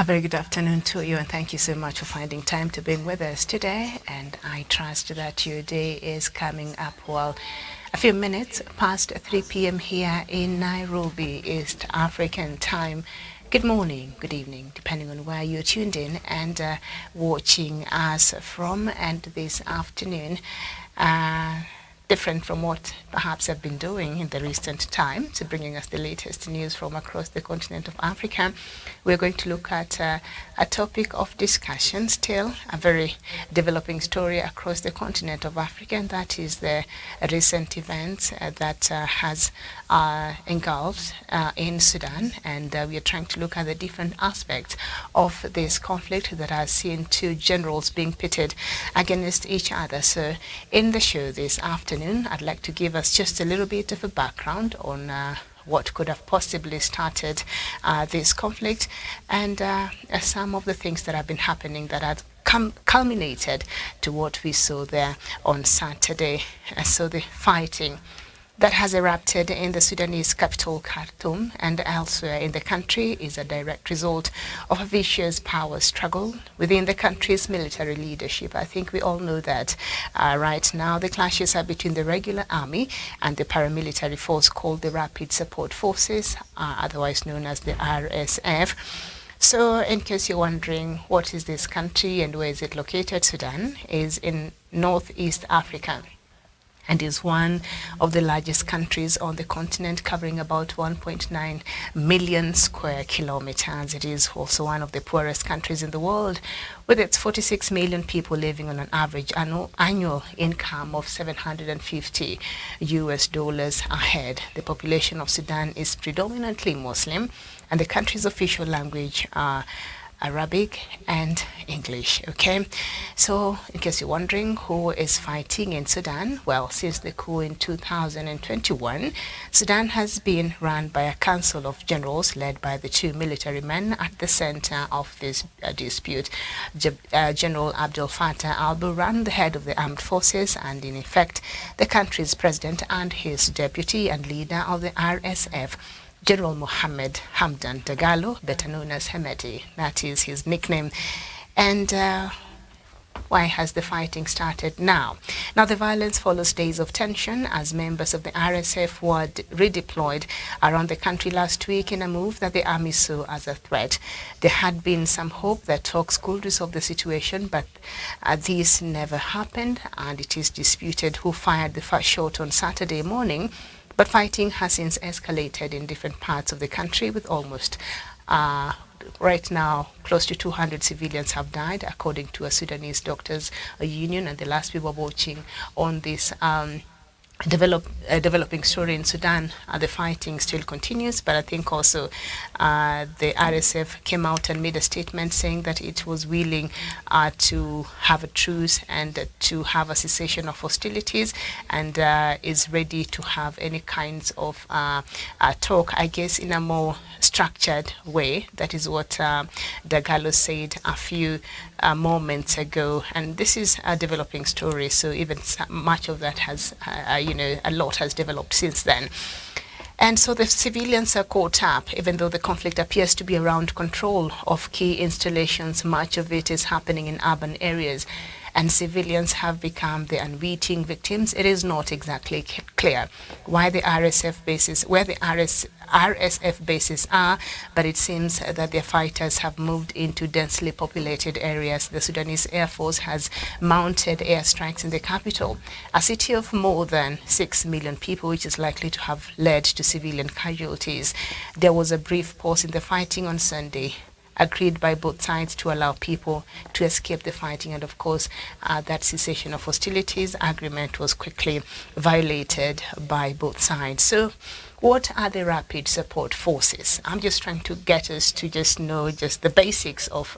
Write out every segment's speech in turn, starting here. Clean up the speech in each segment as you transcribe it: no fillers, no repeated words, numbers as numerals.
A very good afternoon to you, and thank you so much for finding time to be with us today. And I trust that your day is coming up well. A few minutes past 3 p.m. here in Nairobi, East African time. Good morning, good evening, depending on where you're tuned in and watching us from. And this afternoon, different from what perhaps I've been doing in the recent time, to bringing us the latest news from across the continent of Africa. We're going to look at a topic of discussion, still a very developing story across the continent of Africa, and that is the recent events that has engulfed in Sudan. And we are trying to look at the different aspects of this conflict that has seen two generals being pitted against each other. So in the show this afternoon, I'd like to give us just a little bit of a background on what could have possibly started this conflict, and some of the things that have been happening that have culminated to what we saw there on Saturday. So the fighting that has erupted in the Sudanese capital, Khartoum, and elsewhere in the country is a direct result of a vicious power struggle within the country's military leadership. I think we all know that right now the clashes are between the regular army and the paramilitary force called the Rapid Support Forces, otherwise known as the RSF. So in case you're wondering what is this country and where is it located, Sudan is in Northeast Africa and is one of the largest countries on the continent, covering about 1.9 million square kilometers. It is also one of the poorest countries in the world, with its 46 million people living on an average annual income of $750 a head. The population of Sudan is predominantly Muslim, and the country's official language are Arabic and English. Okay, so in case you're wondering who is fighting in Sudan, well, since the coup in 2021, Sudan has been run by a council of generals led by the two military men at the center of this dispute. General Abdel Fattah al-Burhan, the head of the armed forces, and in effect the country's president, and his deputy and leader of the RSF, General Mohammed Hamdan Dagalo, better known as Hemeti. That is his nickname. And why has the fighting started now? Now, the violence follows days of tension as members of the RSF were redeployed around the country last week in a move that the army saw as a threat. There had been some hope that talks could resolve the situation, but this never happened, and it is disputed who fired the first shot on Saturday morning. But fighting has since escalated in different parts of the country, with almost, right now, close to 200 civilians have died, according to a Sudanese doctors union. And the last we were watching on this developing story in Sudan, the fighting still continues, but I think also the RSF came out and made a statement saying that it was willing to have a truce and to have a cessation of hostilities, and is ready to have any kinds of talk, I guess, in a more structured way. That is what Dagalo said a few moments ago, and this is a developing story, so even much of that has a lot has developed since then. And so the civilians are caught up. Even though the conflict appears to be around control of key installations, much of it is happening in urban areas, and civilians have become the unwitting victims. It is not exactly clear why the RSF bases, where the RSF bases are, but it seems that their fighters have moved into densely populated areas. The Sudanese Air Force has mounted airstrikes in the capital, a city of more than 6 million people, which is likely to have led to civilian casualties. There was a brief pause in the fighting on Sunday, agreed by both sides to allow people to escape the fighting, and of course that cessation of hostilities agreement was quickly violated by both sides. So what are the Rapid Support Forces? I'm just trying to get us to just know just the basics of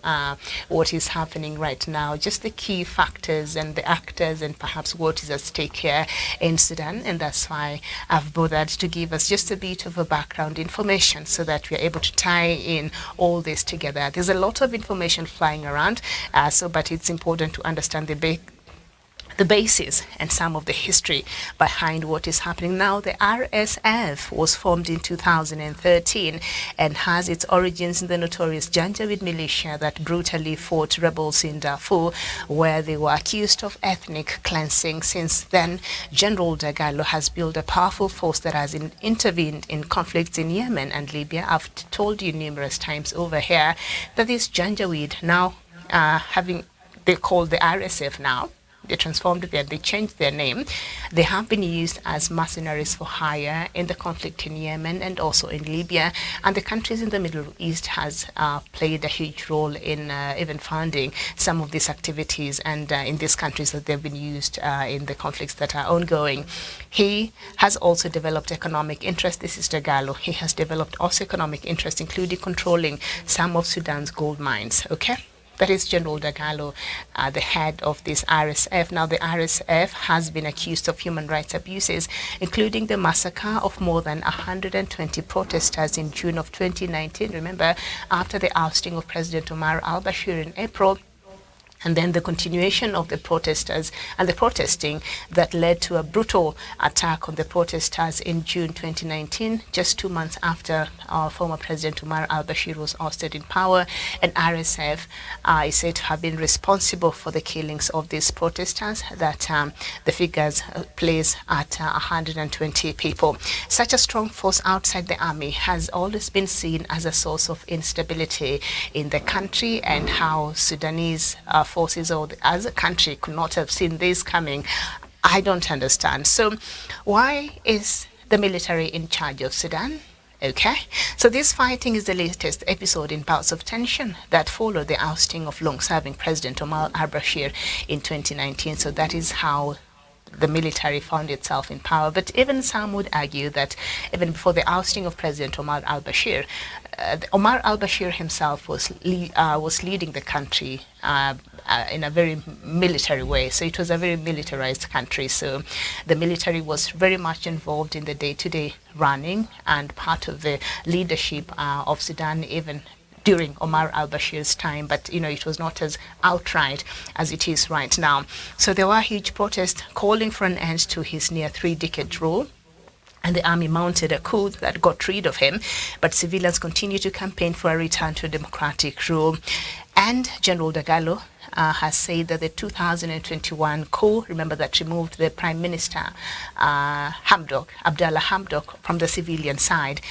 what is happening right now, just the key factors and the actors, and perhaps what is at stake here in Sudan. And that's why I've bothered to give us just a bit of a background information so that we are able to tie in all this together. There's a lot of information flying around, but it's important to understand the basis and some of the history behind what is happening now. The RSF was formed in 2013 and has its origins in the notorious Janjaweed militia that brutally fought rebels in Darfur, where they were accused of ethnic cleansing. Since then, General Dagalo has built a powerful force that has intervened in conflicts in Yemen and Libya. I've told you numerous times over here that this Janjaweed now they call the RSF now. They transformed them, they changed their name. They have been used as mercenaries for hire in the conflict in Yemen and also in Libya. And the countries in the Middle East has played a huge role in even funding some of these activities and in these countries that they've been used in the conflicts that are ongoing. He has also developed economic interest. This is Dagalo. He has developed also economic interest, including controlling some of Sudan's gold mines. Okay? That is General Dagalo, the head of this RSF. Now, the RSF has been accused of human rights abuses, including the massacre of more than 120 protesters in June of 2019. Remember, after the ousting of President Omar al-Bashir in April, and then the continuation of the protesters and the protesting that led to a brutal attack on the protesters in June 2019, just 2 months after our former President Omar al-Bashir was ousted in power. And RSF is said to have been responsible for the killings of these protesters, that the figures place at 120 people. Such a strong force outside the army has always been seen as a source of instability in the country, and how Sudanese forces or as a country could not have seen this coming, I don't understand. So why is the military in charge of Sudan? Okay, so this fighting is the latest episode in bouts of tension that followed the ousting of long-serving President Omar al-Bashir in 2019. So that is how the military found itself in power. But even some would argue that even before the ousting of President Omar al-Bashir, Omar al-Bashir himself was leading the country in a very military way. So it was a very militarized country. So the military was very much involved in the day-to-day running and part of the leadership of Sudan, even during Omar al-Bashir's time, but it was not as outright as it is right now. So there were huge protests calling for an end to his near 3-decade rule, and the army mounted a coup that got rid of him, but civilians continue to campaign for a return to democratic rule. And General Dagalo has said that the 2021 coup, remember, that removed the Prime Minister Abdallah Hamdok from the civilian side,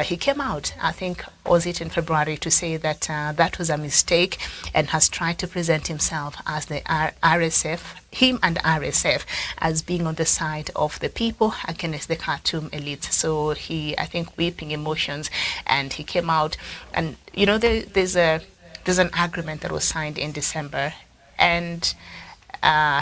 he came out, I think, was it in February, to say that that was a mistake, and has tried to present himself as the RSF, him and RSF, as being on the side of the people against the Khartoum elite. So he, I think, weeping emotions, and he came out, and there's an agreement that was signed in December, and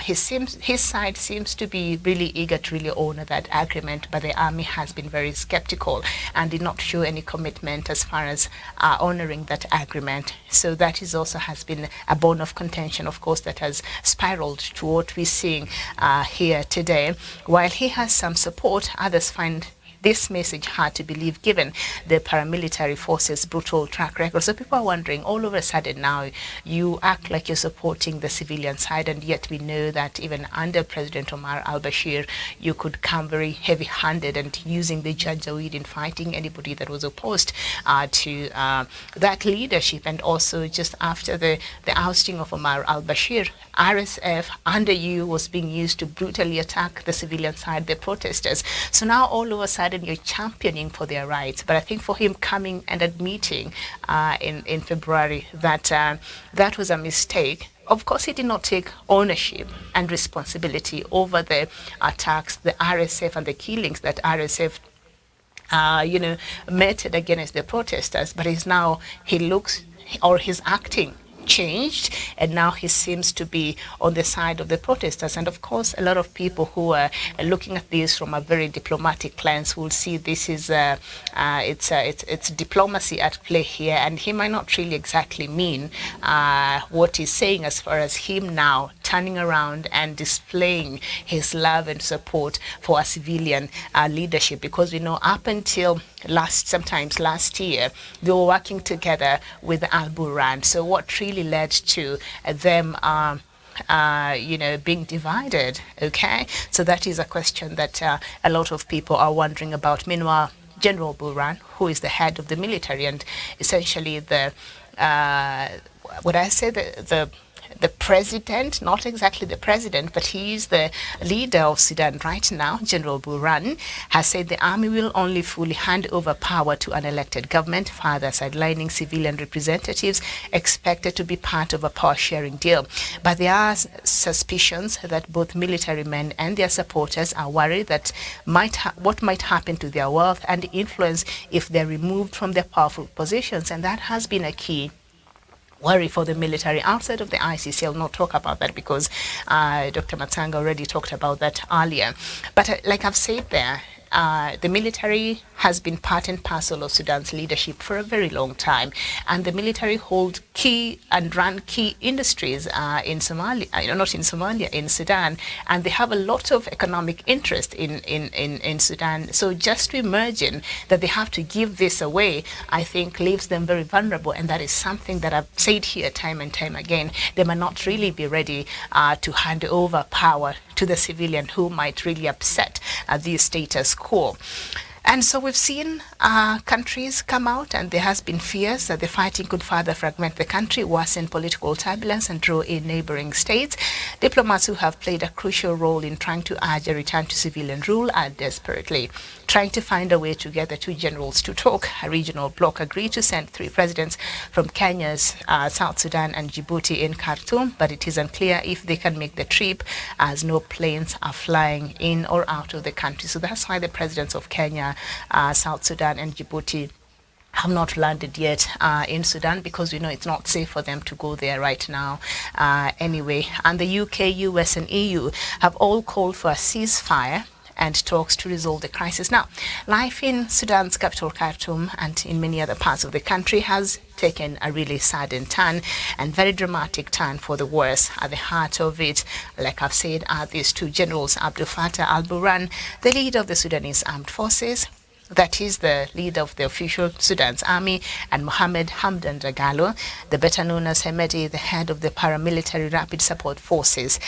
his side seems to be really eager to really honor that agreement, but the army has been very skeptical and did not show any commitment as far as honoring that agreement. So that is also has been a bone of contention, of course, that has spiraled to what we're seeing here today. While he has some support, others find this message hard to believe given the paramilitary forces' brutal track record. So people are wondering, all of a sudden now, you act like you're supporting the civilian side, and yet we know that even under President Omar al-Bashir, you could come very heavy-handed and using the Janjaweed in fighting anybody that was opposed to that leadership. And also just after the ousting of Omar al-Bashir, RSF under you was being used to brutally attack the civilian side, the protesters. So now all of a sudden you're championing for their rights. But I think for him coming and admitting in February that that was a mistake, of course he did not take ownership and responsibility over the attacks, the RSF and the killings that RSF meted against the protesters. But he's acting changed, and now he seems to be on the side of the protesters. And of course, a lot of people who are looking at this from a very diplomatic lens will see this is it's diplomacy at play here, and he might not really exactly mean what he's saying as far as him now turning around and displaying his love and support for a civilian leadership, because we know up until sometimes last year they were working together with Al Burhan. So what really led to them being divided. Okay, so that is a question that a lot of people are wondering about. Meanwhile, General Buran, who is the head of the military and essentially the would I say the president, not exactly the president, but he is the leader of Sudan right now, General Buran, has said the army will only fully hand over power to an elected government, further sidelining civilian representatives expected to be part of a power-sharing deal. But there are suspicions that both military men and their supporters are worried that what might happen to their wealth and influence if they're removed from their powerful positions, and that has been a key worry for the military outside of the ICC. I'll not talk about that because Dr. Matsanga already talked about that earlier. But like I've said there, the military has been part and parcel of Sudan's leadership for a very long time, and the military hold key and run key industries in Somalia, not in Somalia, in Sudan, and they have a lot of economic interest in Sudan. So just to imagine that they have to give this away, I think leaves them very vulnerable, and that is something that I've said here time and time again. They might not really be ready to hand over power to the civilian who might really upset the status quo. And so we've seen countries come out, and there has been fears that the fighting could further fragment the country, worsen political turbulence, and draw in neighboring states. Diplomats who have played a crucial role in trying to urge a return to civilian rule are desperately trying to find a way to get the two generals to talk. A regional bloc agreed to send 3 presidents from Kenya's South Sudan and Djibouti in Khartoum, but it is unclear if they can make the trip, as no planes are flying in or out of the country. So that's why the presidents of Kenya, South Sudan and Djibouti have not landed yet in Sudan, because we know it's not safe for them to go there right now anyway. And the UK, US and EU have all called for a ceasefire and talks to resolve the crisis. Now, life in Sudan's capital, Khartoum, and in many other parts of the country has taken a really sudden turn and very dramatic turn for the worse. At the heart of it, like I've said, are these two generals, Abdel Fattah al-Burhan, the leader of the Sudanese armed forces, that is the leader of the official Sudan's army, and Mohamed Hamdan Dagalo, the better known as Hemedi, the head of the paramilitary rapid support forces.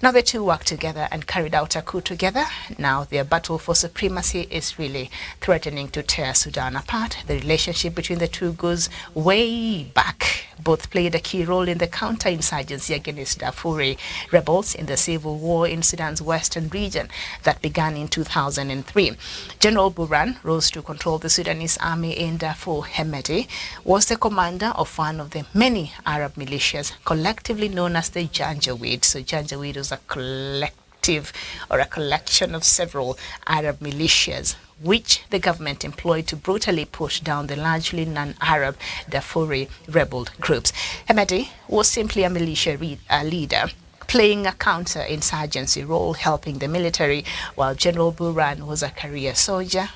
Now the two worked together and carried out a coup together. Now their battle for supremacy is really threatening to tear Sudan apart. The relationship between the two goes way back. Both played a key role in the counter-insurgency against Darfuri rebels in the civil war in Sudan's western region that began in 2003. General Burhan rose to control the Sudanese army in Darfur. Hemedi was the commander of one of the many Arab militias collectively known as the Janjaweed. So Janjaweed was a collective or a collection of several Arab militias which the government employed to brutally push down the largely non-Arab Darfuri rebel groups. Hemedi was simply a militia leader, playing a counter-insurgency role, helping the military, while General Burhan was a career soldier.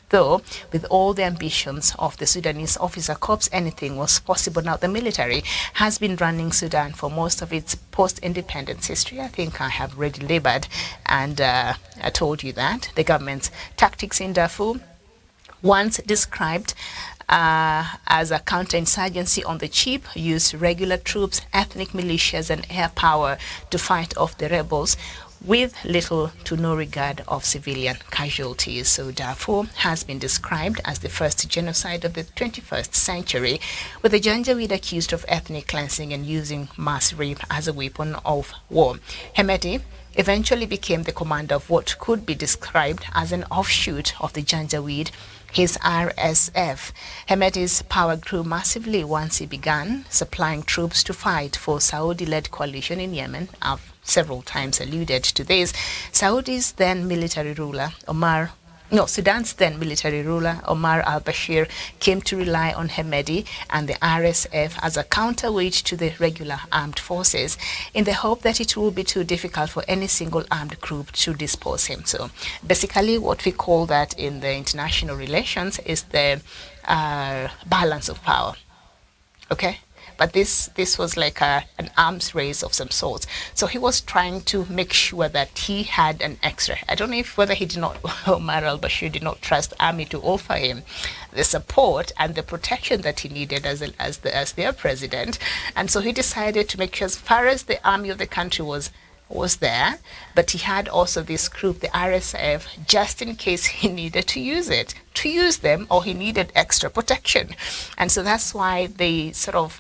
Though, with all the ambitions of the Sudanese officer corps, anything was possible. Now, the military has been running Sudan for most of its post-independence history. I think I have already labored and I told you that. The government's tactics in Darfur, once described as a counterinsurgency on the cheap, used regular troops, ethnic militias and air power to fight off the rebels, with little to no regard of civilian casualties. So Darfur has been described as the first genocide of the 21st century, with the Janjaweed accused of ethnic cleansing and using mass rape as a weapon of war. Hemedi eventually became the commander of what could be described as an offshoot of the Janjaweed, his RSF. Hemedi's power grew massively once he began supplying troops to fight for Saudi-led coalition in Yemen. I've several times alluded to this. Sudan's then military ruler Omar al-Bashir came to rely on Hemedi and the RSF as a counterweight to the regular armed forces, in the hope that it will be too difficult for any single armed group to dispose him. So basically what we call that in the international relations is the balance of power. Okay? but this was like an arms race of some sorts. So he was trying to make sure that he had an extra. I don't know if whether he did not, Omar al-Bashir did not trust army to offer him the support and the protection that he needed as their president, and so he decided to make sure, as far as the army of the country was there, but he had also this group, the RSF, just in case he needed to use them, or he needed extra protection. And so that's why they sort of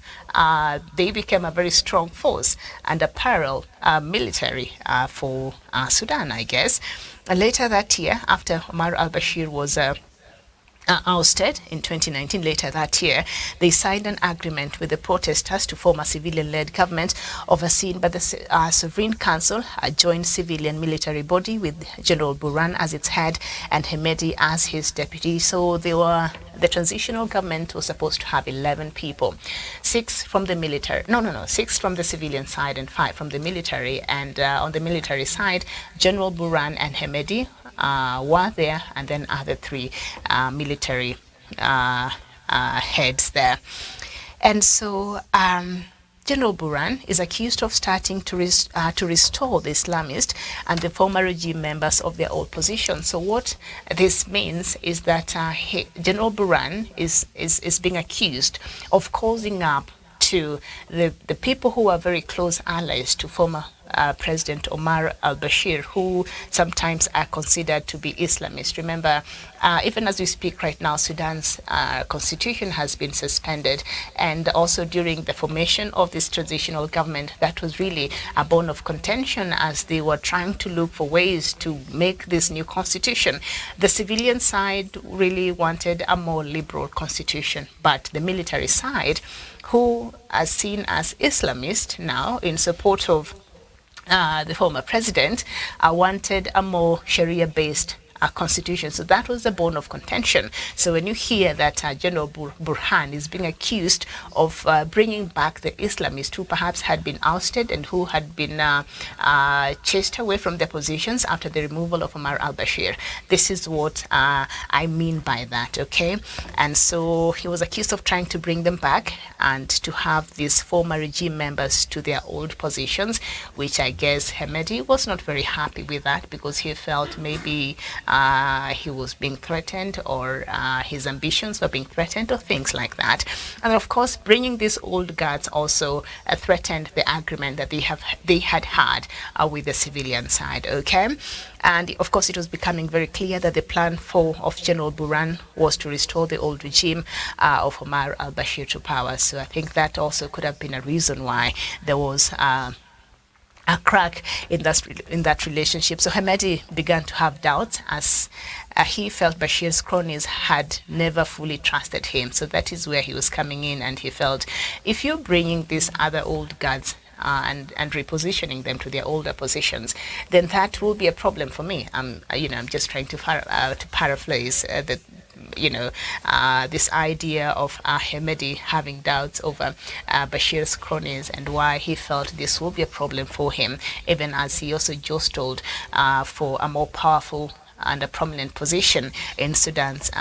they became a very strong force and a parallel military for Sudan, I guess. Later that year, after Omar al-Bashir was ousted in 2019, later that year, they signed an agreement with the protesters to form a civilian-led government overseen by the Sovereign Council, a joint civilian-military body with General Burhan as its head and Hemedi as his deputy. So the transitional government was supposed to have 11 people, 6 from the military, 6 from the civilian side and 5 from the military. And on the military side, General Burhan and Hemedi were there, and then other 3 military heads there. And so General Burhan is accused of starting to restore the Islamists and the former regime members of their old position. So what this means is that General Burhan is being accused of causing up to the people who are very close allies to former President Omar al-Bashir, who sometimes are considered to be Islamist. Remember, even as we speak right now, Sudan's constitution has been suspended, and also during the formation of this transitional government, that was really a bone of contention as they were trying to look for ways to make this new constitution. The civilian side really wanted a more liberal constitution, but the military side, who are seen as Islamist now in support of the former president, wanted a more Sharia-based constitution. So that was the bone of contention. So when you hear that General Burhan is being accused of bringing back the Islamists who perhaps had been ousted and who had been chased away from their positions after the removal of Omar al-Bashir, this is what I mean by that, okay? And so he was accused of trying to bring them back and to have these former regime members to their old positions, which I guess Hemedi was not very happy with that, because he felt maybe he was being threatened, or his ambitions were being threatened, or things like that. And of course, bringing these old guards also threatened the agreement that they had with the civilian side, okay? And of course, it was becoming very clear that the plan of General Burhan was to restore the old regime of Omar al-Bashir to power. So I think that also could have been a reason why there was a crack in that relationship. So Hemedi began to have doubts, as he felt Bashir's cronies had never fully trusted him. So that is where he was coming in, and he felt, if you're bringing these other old guards and repositioning them to their older positions, then that will be a problem for me. I'm just trying to paraphrase this idea of Hemedi having doubts over Bashir's cronies, and why he felt this will be a problem for him, even as he also jostled for a more powerful and a prominent position in Sudan's,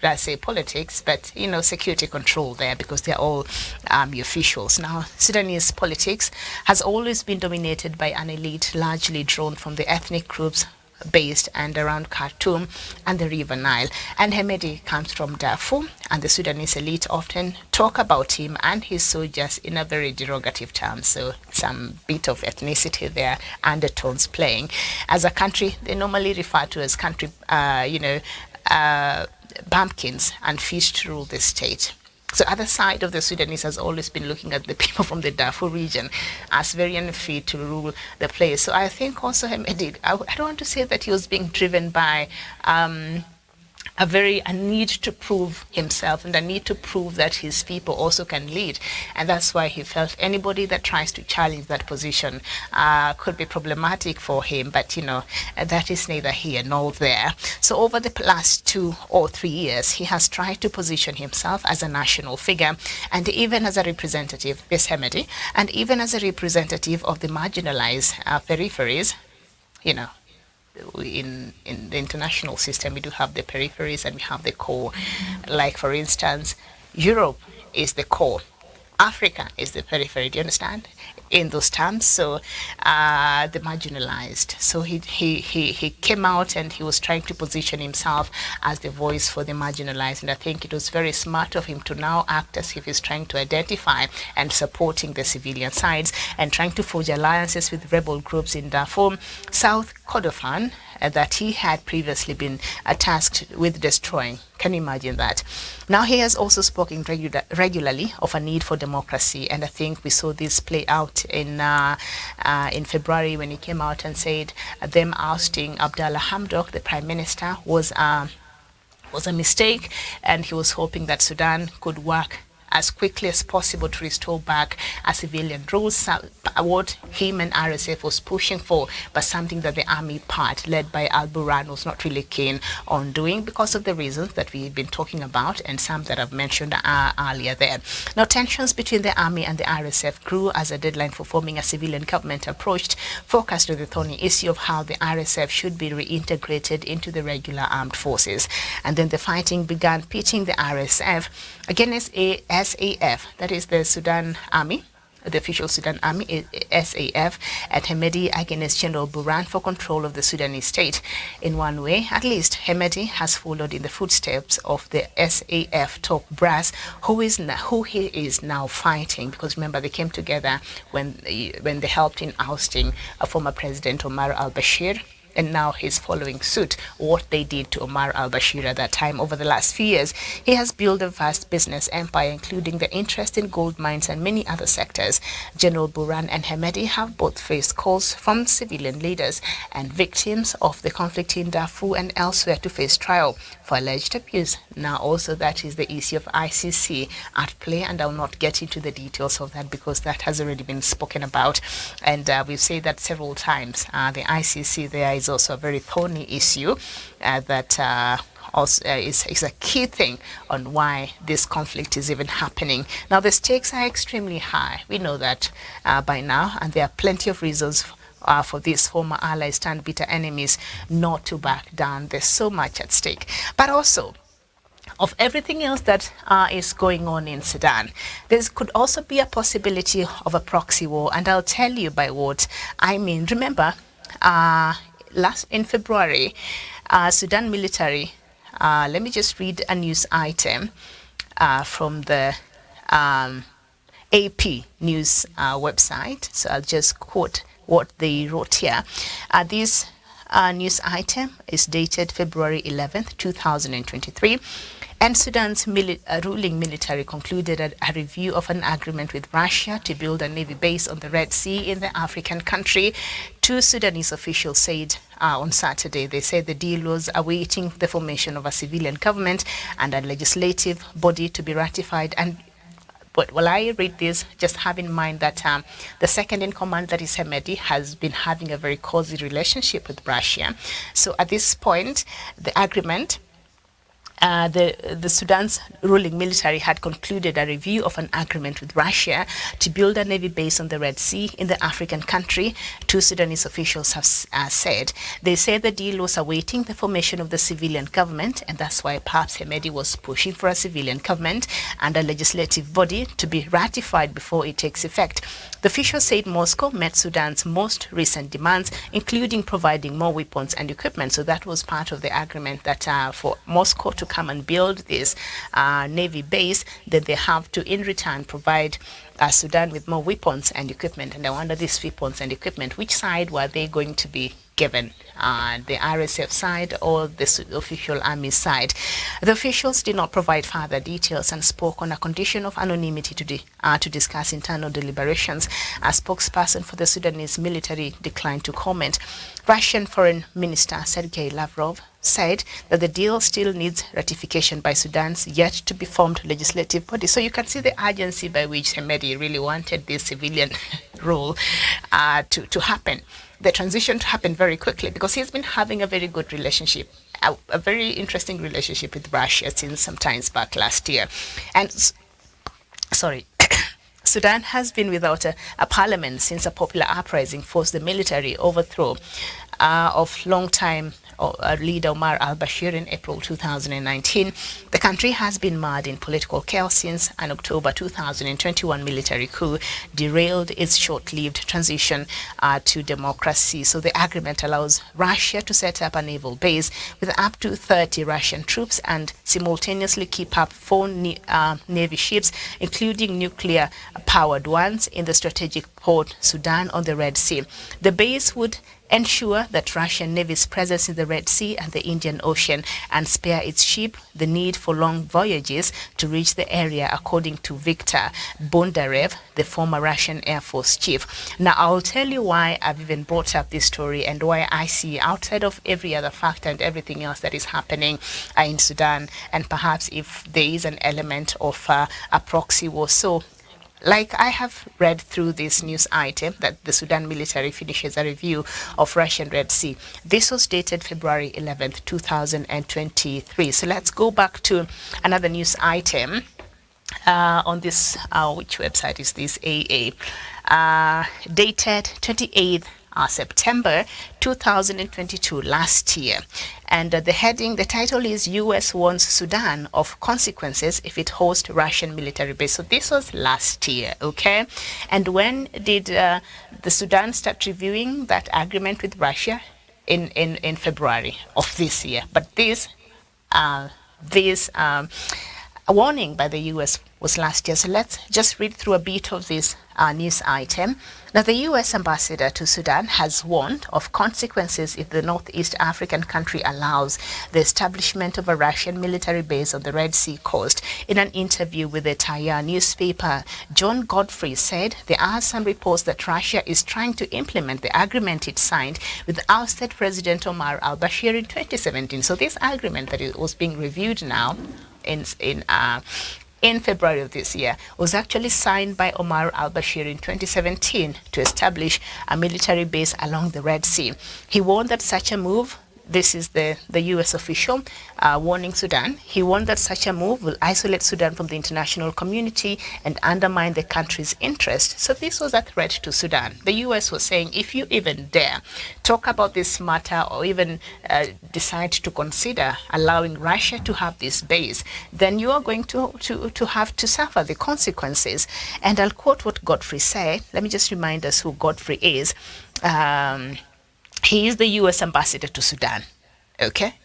let's say, politics, but, security control there, because they're all army officials. Now, Sudanese politics has always been dominated by an elite largely drawn from the ethnic groups based and around Khartoum and the River Nile. And Hemedi comes from Darfur, and the Sudanese elite often talk about him and his soldiers in a very derogative terms. So some bit of ethnicity there, undertones playing. As a country, they normally refer to as country, bumpkins and fish to rule the state. So other side of the Sudanese has always been looking at the people from the Darfur region as very unfit to rule the place. So I think also Hemedi, I don't want to say that he was being driven by a need to prove himself and a need to prove that his people also can lead. And that's why he felt anybody that tries to challenge that position could be problematic for him. But, that is neither here nor there. So over the last 2 or 3 years, he has tried to position himself as a national figure, and even as a representative, this Hemedi, and even as a representative of the marginalized peripheries, in the international system, we do have the peripheries and we have the core. Like, for instance, Europe is the core, Africa is the periphery, do you understand? In those terms, so the marginalized. So he came out and he was trying to position himself as the voice for the marginalized. And I think it was very smart of him to now act as if he's trying to identify and supporting the civilian sides and trying to forge alliances with rebel groups in Darfur, South Kordofan, that he had previously been tasked with destroying. Can you imagine that? Now he has also spoken regularly of a need for democracy, and I think we saw this play out in February when he came out and said them ousting Abdallah Hamdok, the prime minister, was a mistake, and he was hoping that Sudan could work as quickly as possible to restore back a civilian rule, what him and RSF was pushing for, but something that the army part led by Al Burhan was not really keen on doing because of the reasons that we've been talking about and some that I've mentioned earlier there. Now, tensions between the army and the RSF grew as a deadline for forming a civilian government approached, focused on the thorny issue of how the RSF should be reintegrated into the regular armed forces. And then the fighting began, pitting the RSF against SAF, that is the Sudan Army, the official Sudan Army, SAF, and Hemedi against General Burhan for control of the Sudanese state. In one way, at least, Hemedi has followed in the footsteps of the SAF top brass, who he is now fighting. Because remember, they came together when they helped in ousting a former President Omar al-Bashir. And now he's following suit what they did to Omar al-Bashir at that time. Over the last few years, he has built a vast business empire, including the interest in gold mines and many other sectors. General Burhan and Hemedi have both faced calls from civilian leaders and victims of the conflict in Darfur and elsewhere to face trial for alleged abuse. Now also that is the issue of ICC at play, and I'll not get into the details of that because that has already been spoken about, and we've said that several times. The ICC there is also a very thorny issue that also is a key thing on why this conflict is even happening. Now the stakes are extremely high. We know that by now, and there are plenty of reasons for these former allies turned bitter enemies not to back down. There's so much at stake. But also, of everything else that is going on in Sudan, there could also be a possibility of a proxy war, and I'll tell you by what I mean. Remember, in February, Sudan military, let me just read a news item from the AP news website. So I'll just quote what they wrote here. This news item is dated February 11th, 2023. And Sudan's ruling military concluded a review of an agreement with Russia to build a navy base on the Red Sea in the African country. Two Sudanese officials said on Saturday, they said the deal was awaiting the formation of a civilian government and a legislative body to be ratified. But while I read this, just have in mind that the second in command, that is Hemedi, has been having a very cozy relationship with Russia. So at this point, the agreement, the Sudan's ruling military had concluded a review of an agreement with Russia to build a navy base on the Red Sea in the African country. Two Sudanese officials have said. They said the deal was awaiting the formation of the civilian government, and that's why perhaps Hemedi was pushing for a civilian government and a legislative body to be ratified before it takes effect. The official said Moscow met Sudan's most recent demands, including providing more weapons and equipment. So that was part of the agreement, that for Moscow to come and build this navy base, that they have to, in return, provide Sudan with more weapons and equipment. And I wonder, these weapons and equipment, which side were they going to be given? The RSF side or the official army side? The officials did not provide further details and spoke on a condition of anonymity to discuss internal deliberations. A spokesperson for the Sudanese military declined to comment. Russian Foreign Minister Sergei Lavrov said that the deal still needs ratification by Sudan's yet to be formed legislative body. So you can see the urgency by which Hemedi really wanted this civilian rule to happen, the transition to happen very quickly, because he's been having a very good relationship, a very interesting relationship with Russia since some times back last year. And Sudan has been without a parliament since a popular uprising forced the military overthrow of long-time leader Omar al-Bashir in April 2019. The country has been mired in political chaos since an October 2021 military coup derailed its short-lived transition to democracy. So the agreement allows Russia to set up a naval base with up to 30 Russian troops and simultaneously keep up 4 Navy ships, including nuclear-powered ones, in the strategic port Sudan on the Red Sea. The base would ensure that Russian Navy's presence in the Red Sea and the Indian Ocean and spare its ship the need for long voyages to reach the area, according to Viktor Bondarev, the former Russian Air Force chief. Now, I'll tell you why I've even brought up this story and why I see, outside of every other factor and everything else that is happening in Sudan, and perhaps if there is an element of a proxy war. So, like I have read through this news item that the Sudan military finishes a review of Russian Red Sea. This was dated February 11th, 2023. So let's go back to another news item on this, which website is this? AA. Dated 28th September 2022, last year. And the title is U.S. warns Sudan of consequences if it hosts Russian military base. So this was last year, okay? And when did the Sudan start reviewing that agreement with Russia? In February of this year. But this warning by the U.S. was last year. So let's just read through a bit of this news item. Now, the U.S. ambassador to Sudan has warned of consequences if the Northeast African country allows the establishment of a Russian military base on the Red Sea coast. In an interview with the Taya newspaper, John Godfrey said there are some reports that Russia is trying to implement the agreement it signed with ousted President Omar al-Bashir in 2017. So this agreement that was being reviewed now in February of this year was actually signed by Omar al-Bashir in 2017 to establish a military base along the Red Sea. He warned that such a move, this is the U.S. official warning Sudan, he warned that such a move will isolate Sudan from the international community and undermine the country's interest. So this was a threat to Sudan. The U.S. was saying, if you even dare talk about this matter or even decide to consider allowing Russia to have this base, then you are going to have to suffer the consequences. And I'll quote what Godfrey said. Let me just remind us who Godfrey is. He is the U.S. ambassador to Sudan, okay?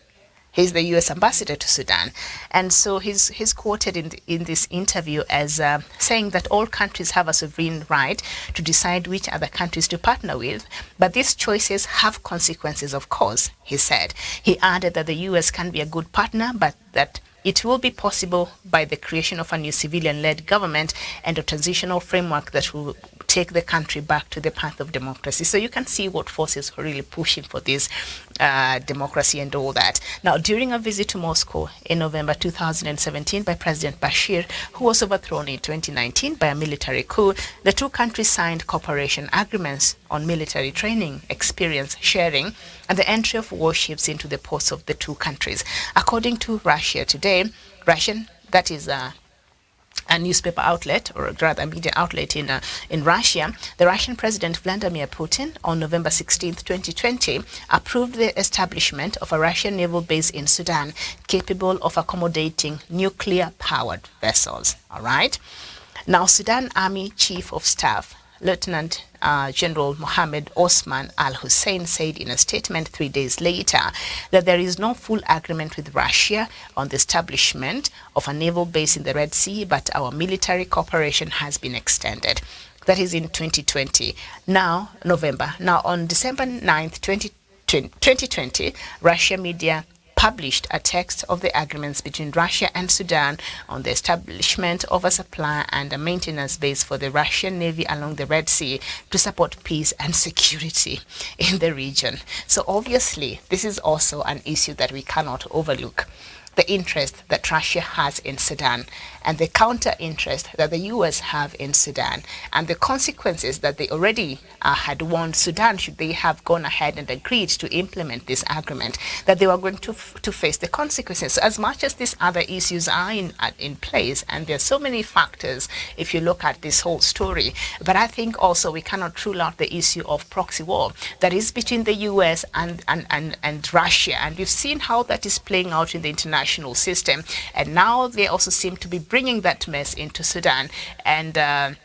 He's the U.S. ambassador to Sudan. And so he's quoted in this interview as saying that all countries have a sovereign right to decide which other countries to partner with, but these choices have consequences, of course, he said. He added that the U.S. can be a good partner, but that it will be possible by the creation of a new civilian-led government and a transitional framework that will take the country back to the path of democracy. So you can see what forces are really pushing for this democracy and all that. Now, during a visit to Moscow in November 2017 by President Bashir, who was overthrown in 2019 by a military coup, the two countries signed cooperation agreements on military training, experience sharing, and the entry of warships into the ports of the two countries. According to Russia Today, that is a newspaper outlet, or rather a media outlet in Russia, the Russian President Vladimir Putin on November 16, 2020, approved the establishment of a Russian naval base in Sudan capable of accommodating nuclear-powered vessels. All right. Now, Sudan Army Chief of Staff Lieutenant General Mohammed Osman al-Hussein said in a statement 3 days later that there is no full agreement with Russia on the establishment of a naval base in the Red Sea, but our military cooperation has been extended. That is in 2020. Now, November. Now, on December 9th, 2020, Russia media published a text of the agreements between Russia and Sudan on the establishment of a supply and a maintenance base for the Russian Navy along the Red Sea to support peace and security in the region. So obviously, this is also an issue that we cannot overlook. the interest that Russia has in Sudan and the counter interest that the US have in Sudan and the consequences that they already had warned Sudan, should they have gone ahead and agreed to implement this agreement, that they were going to face the consequences. So as much as these other issues are in place, and there are so many factors if you look at this whole story, but I think also we cannot rule out the issue of proxy war that is between the US and Russia, and we've seen how that is playing out in the international system, and now they also seem to be bringing that mess into Sudan, and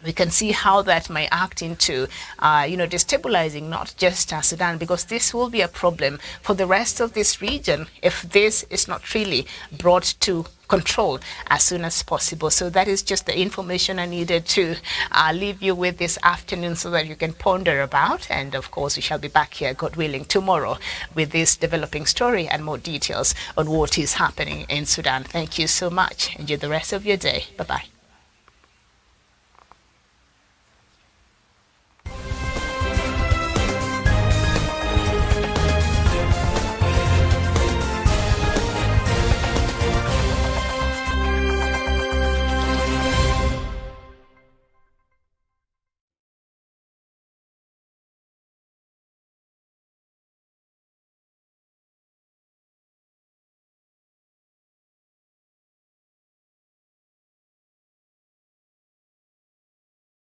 we can see how that might act into, destabilizing not just Sudan, because this will be a problem for the rest of this region if this is not really brought to control as soon as possible. So that is just the information I needed to leave you with this afternoon so that you can ponder about. And of course, we shall be back here, God willing, tomorrow with this developing story and more details on what is happening in Sudan. Thank you so much. Enjoy the rest of your day. Bye-bye.